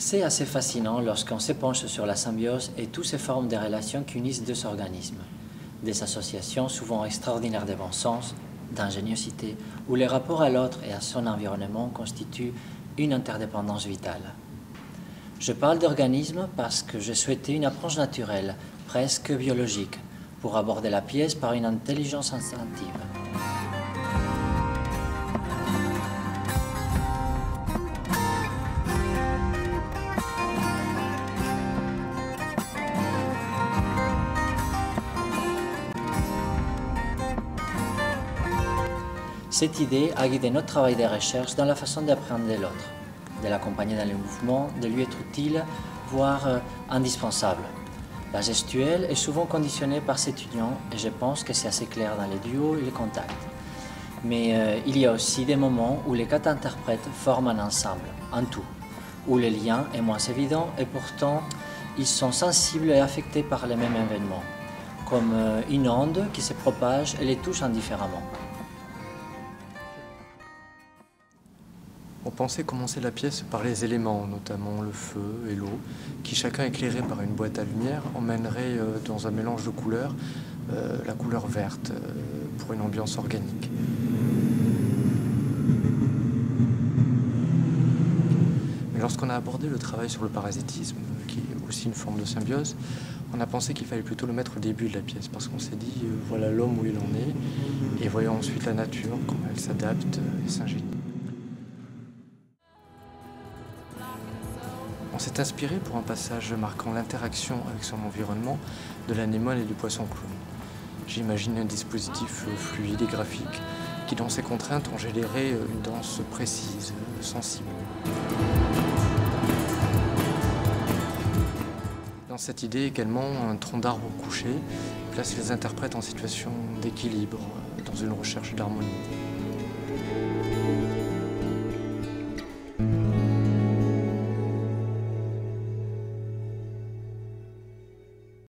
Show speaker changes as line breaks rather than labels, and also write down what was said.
C'est assez fascinant lorsqu'on s'épanche sur la symbiose et toutes ces formes de relations qui unissent deux organismes. Des associations souvent extraordinaires de bon sens, d'ingéniosité, où les rapports à l'autre et à son environnement constituent une interdépendance vitale. Je parle d'organisme parce que j'ai souhaité une approche naturelle, presque biologique, pour aborder la pièce par une intelligence instinctive. Cette idée a guidé notre travail de recherche dans la façon d'apprendre de l'autre, de l'accompagner dans les mouvements, de lui être utile, voire indispensable. La gestuelle est souvent conditionnée par cet union et je pense que c'est assez clair dans les duos et les contacts. Mais il y a aussi des moments où les quatre interprètes forment un ensemble, un tout, où le lien est moins évident et pourtant ils sont sensibles et affectés par les mêmes événements, comme une onde qui se propage et les touche indifféremment.
On pensait commencer la pièce par les éléments, notamment le feu et l'eau, qui chacun éclairé par une boîte à lumière emmènerait dans un mélange de couleurs la couleur verte pour une ambiance organique. Mais lorsqu'on a abordé le travail sur le parasitisme, qui est aussi une forme de symbiose, on a pensé qu'il fallait plutôt le mettre au début de la pièce, parce qu'on s'est dit, voilà l'homme où il en est, et voyons ensuite la nature, comment elle s'adapte et s'ingénie. On s'est inspiré pour un passage marquant l'interaction avec son environnement de l'anémone et du poisson clown. J'imagine un dispositif fluide et graphique qui, dans ses contraintes, ont généré une danse précise, sensible. Dans cette idée également, un tronc d'arbre couché place les interprètes en situation d'équilibre, dans une recherche d'harmonie.